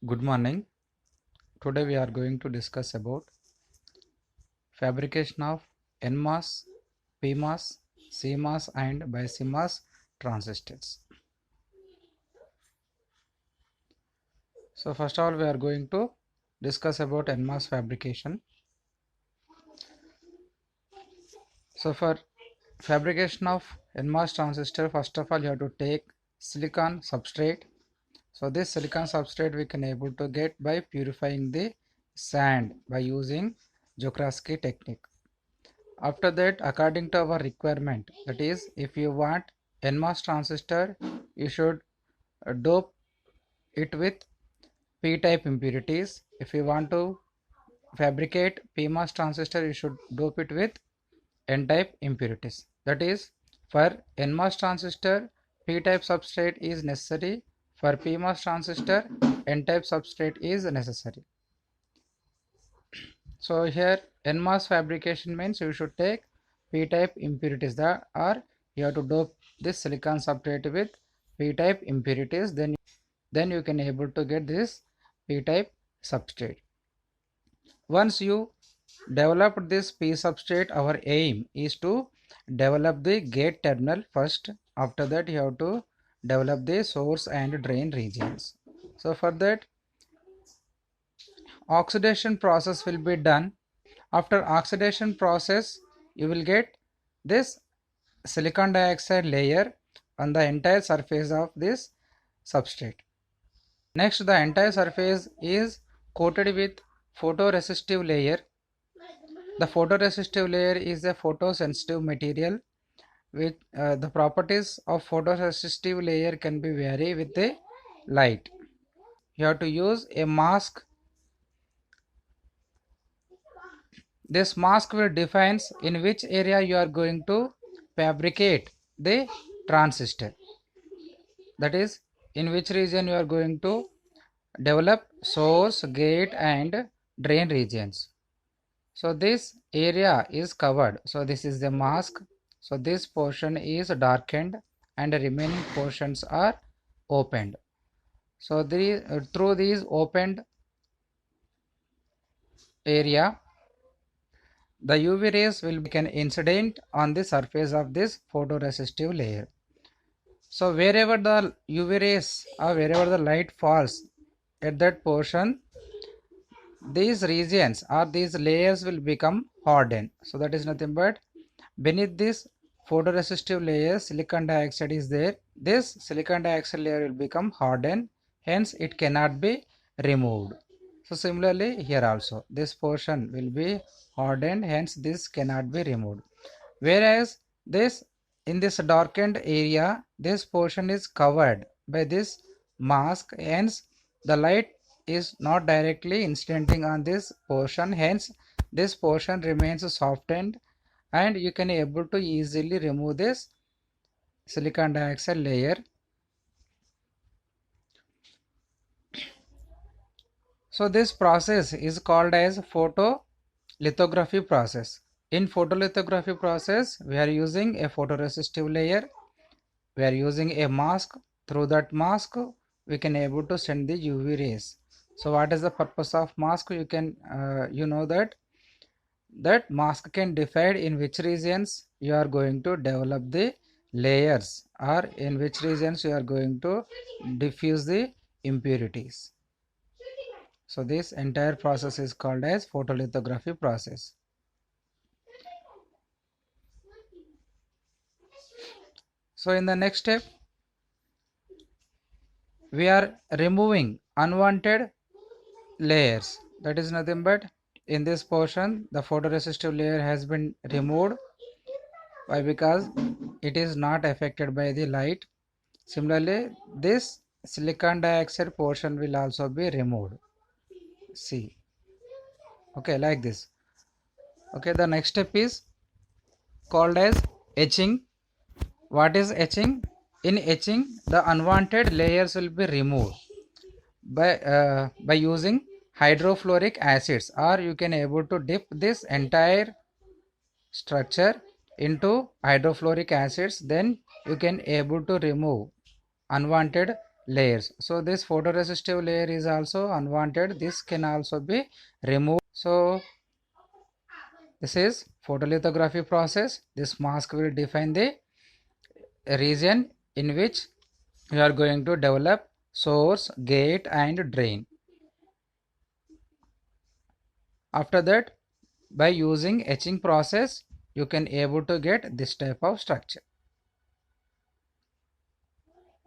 Good morning. Today we are going to discuss about fabrication of NMOS, PMOS, CMOS and BiCMOS transistors. So first of all we are going to discuss about NMOS fabrication. So for fabrication of NMOS transistor, first of all you have to take silicon substrate. So this silicon substrate we can able to get by purifying the sand by using Joukowsky technique. After that, according to our requirement, that is, if you want NMOS transistor, you should dope it with p-type impurities. If you want to fabricate PMOS transistor, you should dope it with n-type impurities. That is, for NMOS transistor, p-type substrate is necessary. For PMOS transistor, n-type substrate is necessary. So here NMOS fabrication means you should take p-type impurities, that or you have to dope this silicon substrate with p-type impurities, then you can able to get this p-type substrate. Once you develop this p substrate, our aim is to develop the gate terminal first. After that you have to develop the source and drain regions. So for that, oxidation process will be done. After oxidation process, you will get this silicon dioxide layer on the entire surface of this substrate. Next, the entire surface is coated with photoresistive layer. The photoresistive layer is a photosensitive material. With the properties of photoresistive layer can be vary with the light. You have to use a mask. This mask will defines in which area you are going to fabricate the transistor. That is, in which region you are going to develop source, gate and drain regions. So this area is covered. So this is the mask. So this portion is darkened and the remaining portions are opened. So through these opened area, the UV rays will become incident on the surface of this photoresistive layer. So wherever the UV rays or wherever the light falls at that portion, these regions or these layers will become hardened. So that is nothing but beneath this photoresistive layer silicon dioxide is there. This silicon dioxide layer will become hardened, hence it cannot be removed. So similarly here also this portion will be hardened, hence this cannot be removed. Whereas this in this darkened area, this portion is covered by this mask, hence the light is not directly incidenting on this portion, hence this portion remains softened and you can able to easily remove this silicon dioxide layer. So this process is called as photolithography process. In photolithography process, we are using a photoresistive layer. We are using a mask. Through that mask, we can able to send the UV rays. So what is the purpose of mask? You can you know that mask can decide in which regions you are going to develop the layers or in which regions you are going to diffuse the impurities. So this entire process is called as photolithography process. So in the next step, we are removing unwanted layers. That is nothing but in this portion the photoresistive layer has been removed. Why? Because it is not affected by the light. Similarly, this silicon dioxide portion will also be removed. See, okay, like this. Okay, the next step is called as etching. What is etching? In etching, the unwanted layers will be removed by using hydrofluoric acids, or you can able to dip this entire structure into hydrofluoric acids, then you can able to remove unwanted layers. So this photoresistive layer is also unwanted. This can also be removed. So this is photolithography process. This mask will define the region in which you are going to develop source, gate and drain. After that, by using etching process, you can able to get this type of structure.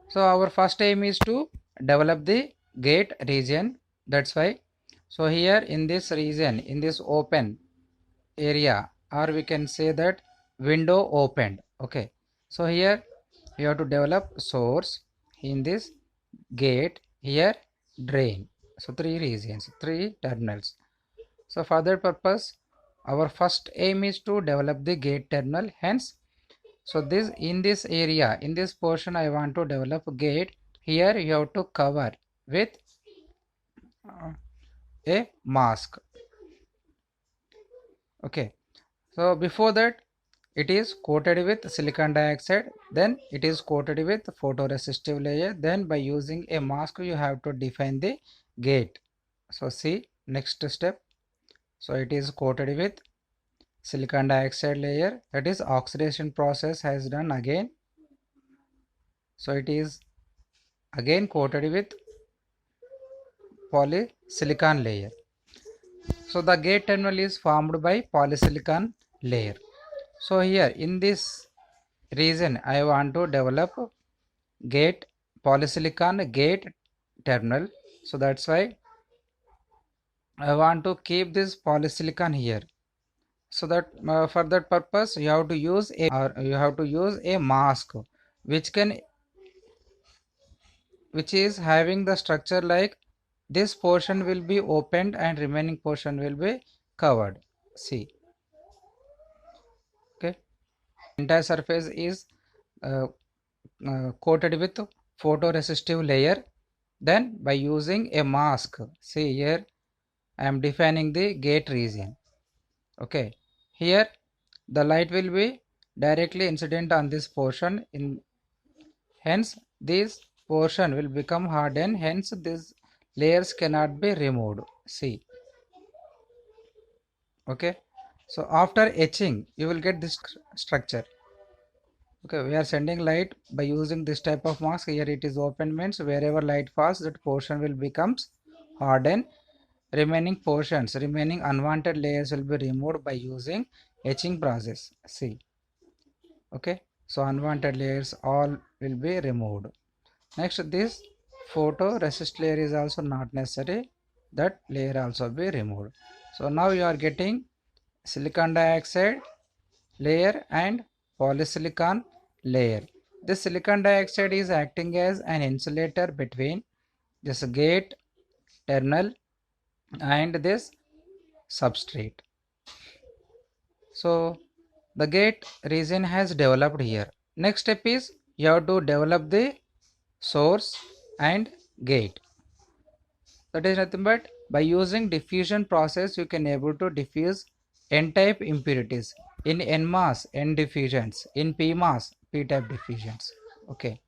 So our first aim is to develop the gate region. That's why, so here in this region, in this open area, or we can say that window opened. Okay, so here you have to develop source, in this gate, here drain. So three regions, three terminals. So for that purpose, our first aim is to develop the gate terminal. Hence, so this in this area, in this portion, I want to develop gate. Here you have to cover with a mask. Okay, so before that, it is coated with silicon dioxide, then it is coated with photoresistive layer. Then by using a mask, you have to define the gate. So see next step. So it is coated with silicon dioxide layer, that is oxidation process has done again. So it is again coated with polysilicon layer. So the gate terminal is formed by polysilicon layer. So here in this region, I want to develop gate polysilicon gate terminal. So that's why I want to keep this polysilicon here. So that for that purpose, you have to use a mask which can which is having the structure like this portion will be opened and remaining portion will be covered. See, okay, entire surface is uh, coated with photoresistive layer. Then by using a mask, see here I am defining the gate region. Okay, here the light will be directly incident on this portion, in hence this portion will become hardened, hence these layers cannot be removed. See, okay, so after etching you will get this structure. Okay, we are sending light by using this type of mask. Here it is open, means wherever light falls, that portion will becomes hardened. Remaining portions, remaining unwanted layers will be removed by using etching process. See, okay, so unwanted layers all will be removed. Next, this photoresist layer is also not necessary, that layer also be removed. So now you are getting silicon dioxide layer and polysilicon layer. This silicon dioxide is acting as an insulator between this gate terminal and this substrate. So the gate region has developed here. Next step is you have to develop the source and gate. That is nothing but by using diffusion process you can able to diffuse n-type impurities. In n-mass, n diffusions. In p-mass, p-type diffusions. Okay,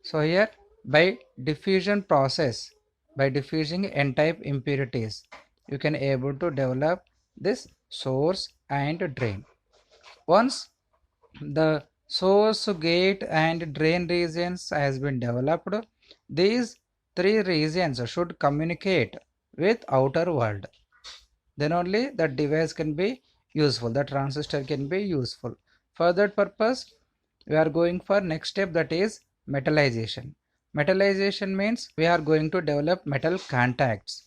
so here by diffusion process, by diffusing n-type impurities, you can able to develop this source and drain. Once the source, gate and drain regions has been developed, these three regions should communicate with outer world. Then only the device can be useful, the transistor can be useful. For that purpose, we are going for next step, that is metallization. Metallization means we are going to develop metal contacts.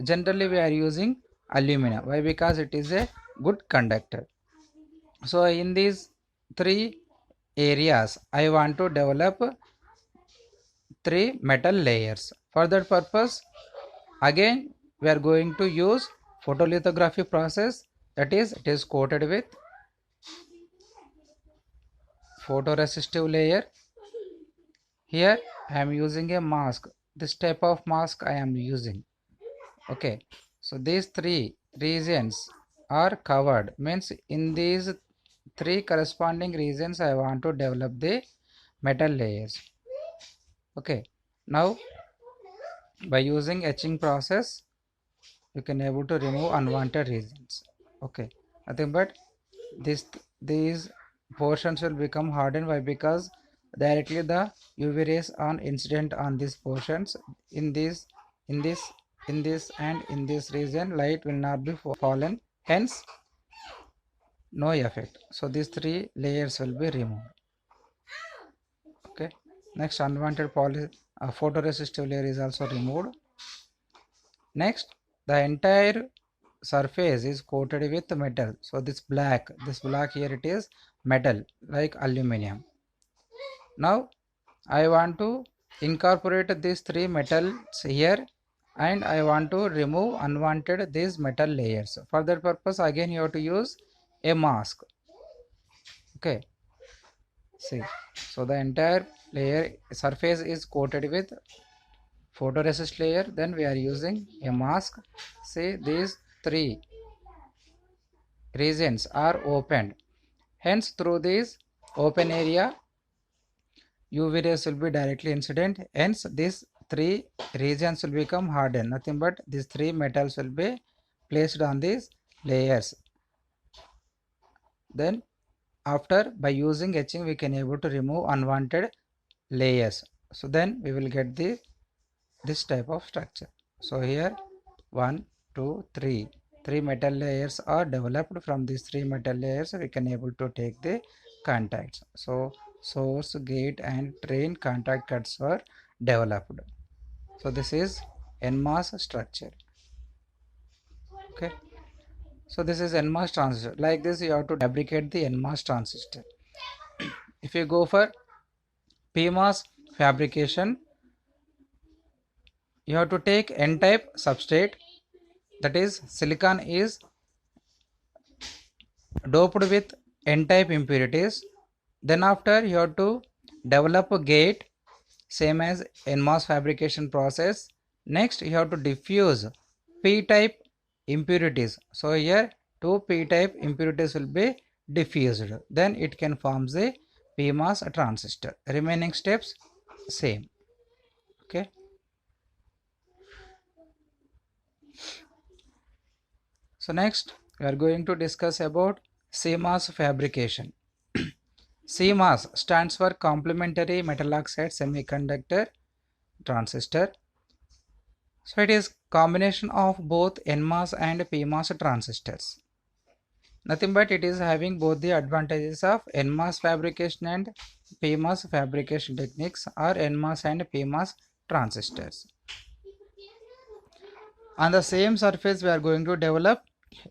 Generally we are using alumina. Why? Because it is a good conductor. So in these three areas I want to develop three metal layers. For that purpose, again we are going to use photolithography process, that is it is coated with photoresistive layer. Here I am using a mask, this type of mask I am using. Okay, so these three regions are covered, means in these three corresponding regions I want to develop the metal layers. Okay, now by using etching process you can able to remove unwanted regions. Okay, nothing but these portions will become hardened. Why? Because directly the UV rays on incident on these portions, in this in this in this and in this region light will not be fallen, hence no effect. So these three layers will be removed. Okay, next unwanted photoresistive layer is also removed. Next, the entire surface is coated with metal. So this black here, it is metal like aluminum. Now I want to incorporate these three metals here, and I want to remove unwanted these metal layers. For that purpose again you have to use a mask. Okay, see, so the entire layer surface is coated with photoresist layer, then we are using a mask. See, these three regions are opened, hence through this open area UV rays will be directly incident, hence these three regions will become hardened. Nothing but these three metals will be placed on these layers. Then after, by using etching we can able to remove unwanted layers. So then we will get this type of structure. So here 1 2 3 three metal layers are developed. From these three metal layers we can able to take the contacts. So source, gate and drain contact cuts are developed. So this is NMOS structure. Okay, so this is NMOS transistor. Like this you have to fabricate the NMOS transistor. If you go for PMOS fabrication, you have to take N-type substrate, that is silicon is doped with N-type impurities. Then after you have to develop a gate, same as NMOS fabrication process. Next you have to diffuse P-type impurities. So here two P-type impurities will be diffused, then it can form the PMOS transistor. Remaining steps same. Okay, so next we are going to discuss about CMOS fabrication. CMOS stands for complementary metal oxide semiconductor transistor. So it is combination of both NMOS and PMOS transistors. Nothing but it is having both the advantages of NMOS fabrication and PMOS fabrication techniques, or NMOS and PMOS transistors. On the same surface we are going to develop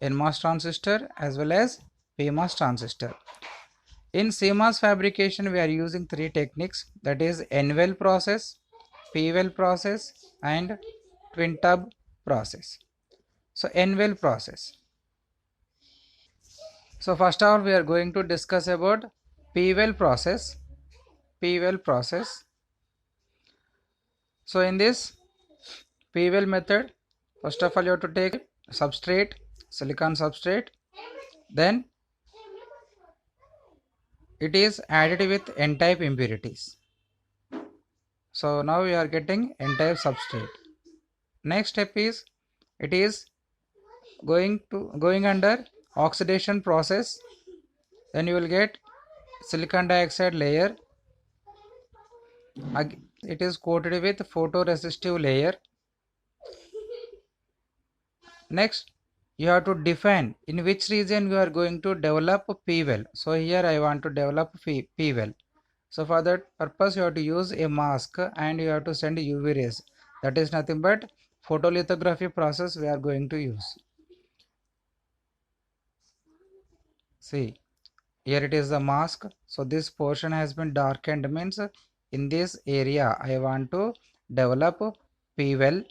NMOS transistor as well as PMOS transistor. In CMOS fabrication we are using three techniques, that is N-well process, P-well process and twin tub process. So N-well process. So first of all we are going to discuss about P-well process. P-well process. So in this P-well method, first of all you have to take substrate, silicon substrate, then it is added with N-type impurities. So now we are getting N-type substrate. Next step is it is going under oxidation process, then you will get silicon dioxide layer. It is coated with photoresistive layer. Next you have to define in which region you are going to develop P-well. So here I want to develop P-well. So for that purpose you have to use a mask and you have to send UV rays. That is nothing but photolithography process we are going to use. See, here it is the mask. So this portion has been darkened, means in this area I want to develop P-well.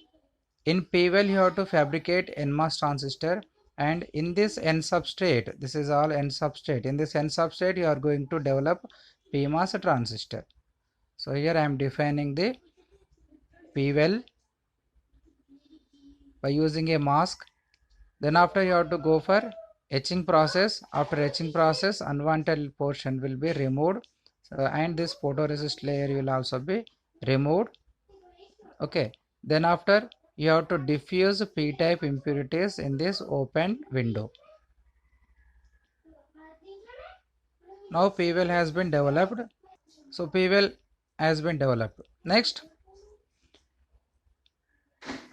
In P-well you have to fabricate NMOS transistor, and in this N substrate, this is all N substrate, in this N substrate you are going to develop PMOS transistor. So here I am defining the P-well by using a mask. Then after you have to go for etching process. After etching process, unwanted portion will be removed. and this photoresist layer will also be removed. Okay, then after you have to diffuse p-type impurities in this open window. Now p-well has been developed. So p-well has been developed. Next,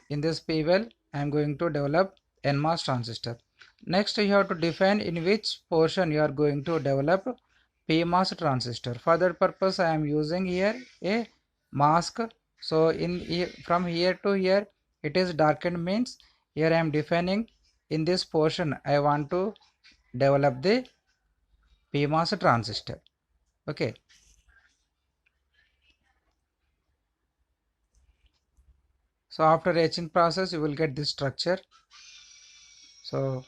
in this p-well I am going to develop NMOS transistor. Next you have to define in which portion you are going to develop PMOS transistor. For that purpose I am using here a mask. So from here to here it is darkened, means here I am defining in this portion I want to develop the PMOS transistor. Okay. So after etching process you will get this structure. So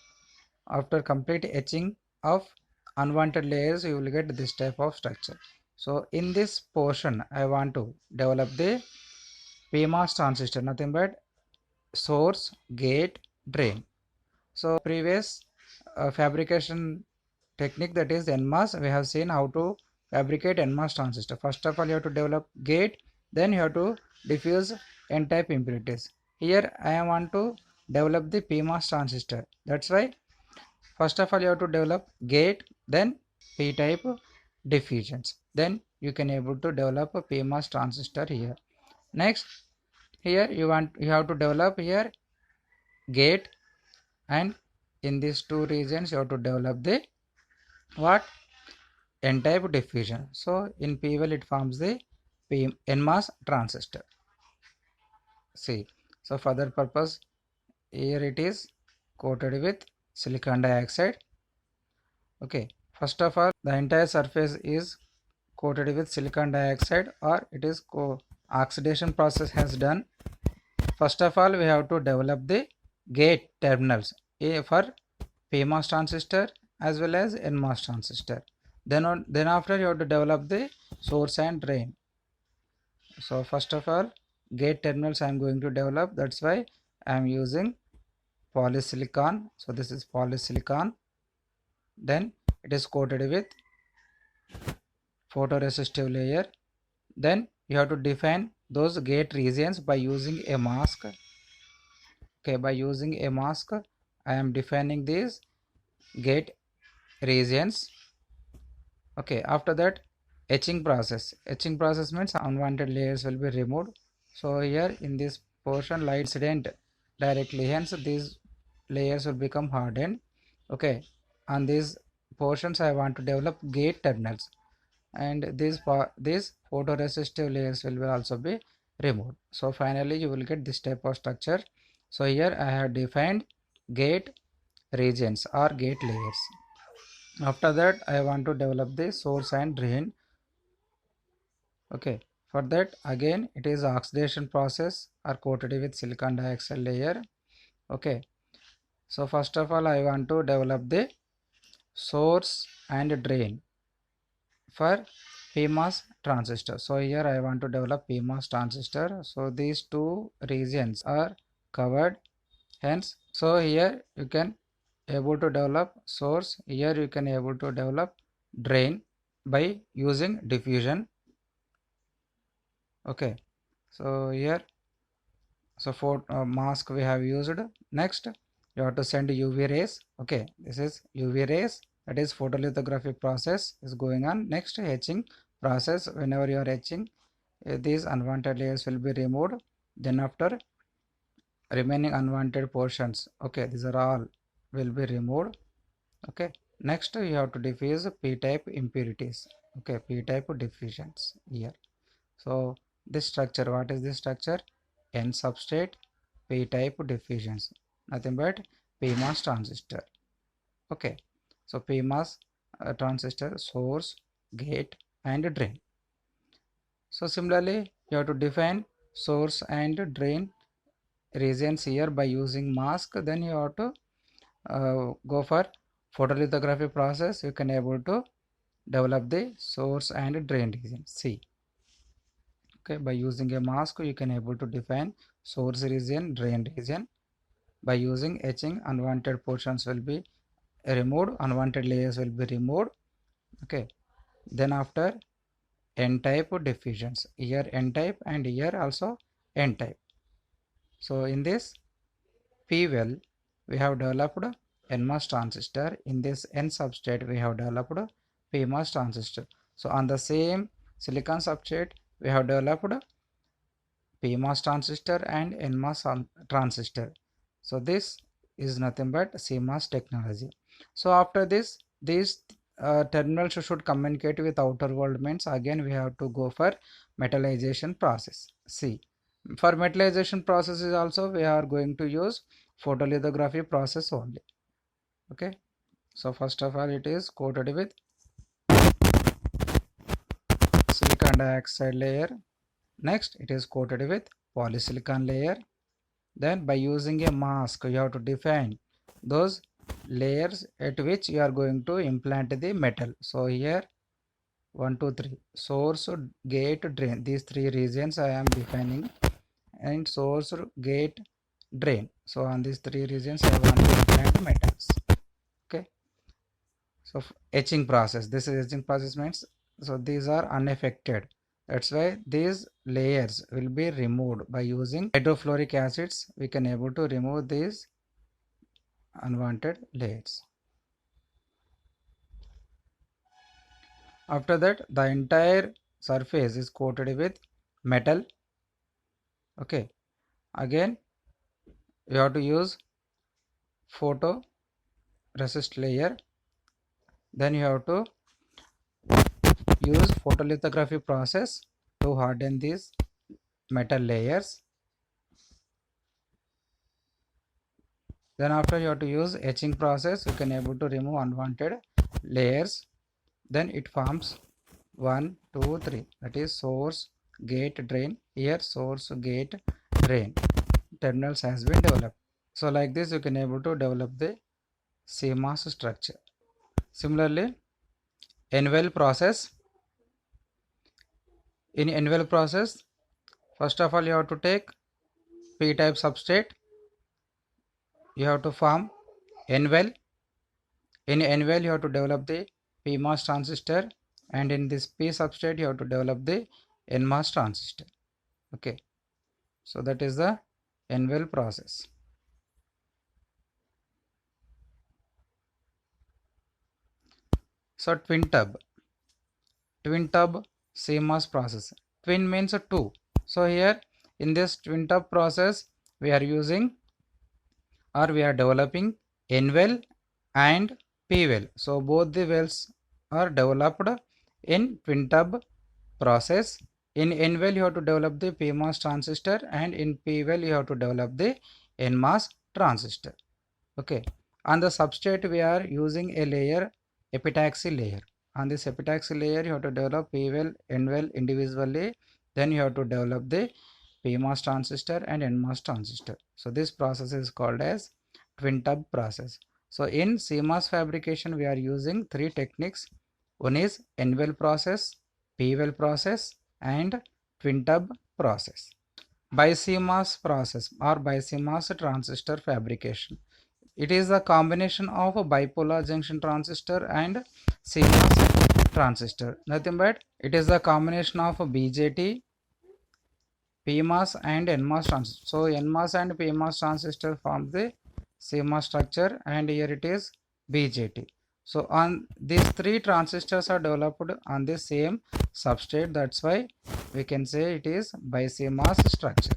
after complete etching of unwanted layers you will get this type of structure. So in this portion I want to develop the PMOS transistor, nothing but source, gate, drain. So previous fabrication technique, that is NMOS, we have seen how to fabricate NMOS transistor. First of all you have to develop gate, then you have to diffuse n-type impurities. Here I want to develop the PMOS transistor. That's why first of all you have to develop gate, then p-type diffusions, then you can able to develop a PMOS transistor here. Next, here you have to develop here gate, and in these two regions you have to develop the what, n-type diffusion. So in p-well it forms the NMOS transistor. See, so for that purpose here it is coated with silicon dioxide. Okay, first of all the entire surface is coated with silicon dioxide, or it is oxidation process has done. First of all we have to develop the gate terminals for PMOS transistor as well as NMOS transistor. Then after you have to develop the source and drain. So first of all gate terminals I am going to develop, that's why I am using polysilicon. So this is polysilicon, then it is coated with photoresistive layer. Then you have to define those gate regions by using a mask. Okay, by using a mask I am defining these gate regions. Okay, after that etching process. Etching process means unwanted layers will be removed. So here in this portion light incident directly, hence these layers will become hardened. Okay, on these portions I want to develop gate terminals, and these photoresistive layers will also be removed. So finally you will get this type of structure. So here I have defined gate regions or gate layers. After that I want to develop the source and drain. Okay, for that again it is oxidation process or coated with silicon dioxide layer. Okay, so first of all I want to develop the source and drain for PMOS transistor. So here I want to develop PMOS transistor. So these two regions are covered, hence so here you can able to develop source, here you can able to develop drain by using diffusion. Okay, so here, so for mask we have used. Next you have to send UV rays. Okay, this is UV rays, that is photolithography process is going on. Next etching process, whenever you are etching these unwanted layers will be removed. Then after remaining unwanted portions, okay, these are all will be removed. Okay, next you have to diffuse p-type impurities. Okay, p-type diffusions here. So this structure, what is this structure? N substrate p-type diffusions, nothing but PMOS transistor. Okay, so PMOS transistor, source, gate and drain. So similarly you have to define source and drain regions here by using mask. Then you have to go for photolithography process. You can able to develop the source and drain region. See, okay, by using a mask you can able to define source region, drain region. By using etching unwanted portions will be removed, unwanted layers will be removed. Okay, then after n-type diffusions. Here n-type and here also n-type. So in this P-well we have developed NMOS transistor. In this N substrate we have developed PMOS transistor. So on the same silicon substrate we have developed PMOS transistor and NMOS transistor. So this is nothing but CMOS technology. So after this, these terminals should communicate with outer world, means again we have to go for metallization process. See, for metallization process is also we are going to use photolithography process only. Okay, so first of all it is coated with silicon dioxide layer. Next it is coated with polysilicon layer. Then by using a mask you have to define those layers at which you are going to implant the metal. So here 1 2 3 source, gate, drain, these three regions I am defining, and source, gate, drain. So on these three regions I want to implant metals. Okay, so etching process, this is etching process means, so these are unaffected. That's why these layers will be removed by using hydrofluoric acids. We can able to remove these unwanted layers. After that the entire surface is coated with metal. Okay, again you have to use photoresist layer. Then you have to use photolithography process to harden these metal layers. Then after you have to use etching process, you can able to remove unwanted layers. Then it forms 1 2 3, that is source, gate, drain. Here source, gate, drain terminals has been developed. So like this you can able to develop the CMOS structure. Similarly, N-well process. In N-well process, first of all you have to take p-type substrate. You have to form N-well. In N-well you have to develop the PMOS transistor, and in this P substrate you have to develop the NMOS transistor. Okay, so that is the N-well process. So twin tub CMOS process. Twin means two. So here in this twin tub process we are using, or we are developing N-well and P-well. So both the wells are developed in twin tub process. In N-well you have to develop the PMOS transistor, and in P-well you have to develop the NMOS transistor. Okay, on the substrate we are using a layer, epitaxy layer. On this epitaxy layer you have to develop P-well, N-well individually. Then you have to develop the PMOS transistor and NMOS transistor. So this process is called as twin tub process. So in CMOS fabrication we are using three techniques. One is N-well process, P-well process, and twin tub process. BiCMOS process or BiCMOS transistor fabrication. It is a combination of a bipolar junction transistor and CMOS transistor. Nothing but it is a combination of a BJT, PMOS and NMOS transistor. So NMOS and PMOS transistor form the CMOS structure, and here it is BJT. So on these three transistors are developed on the same substrate. That's why we can say it is BiCMOS structure.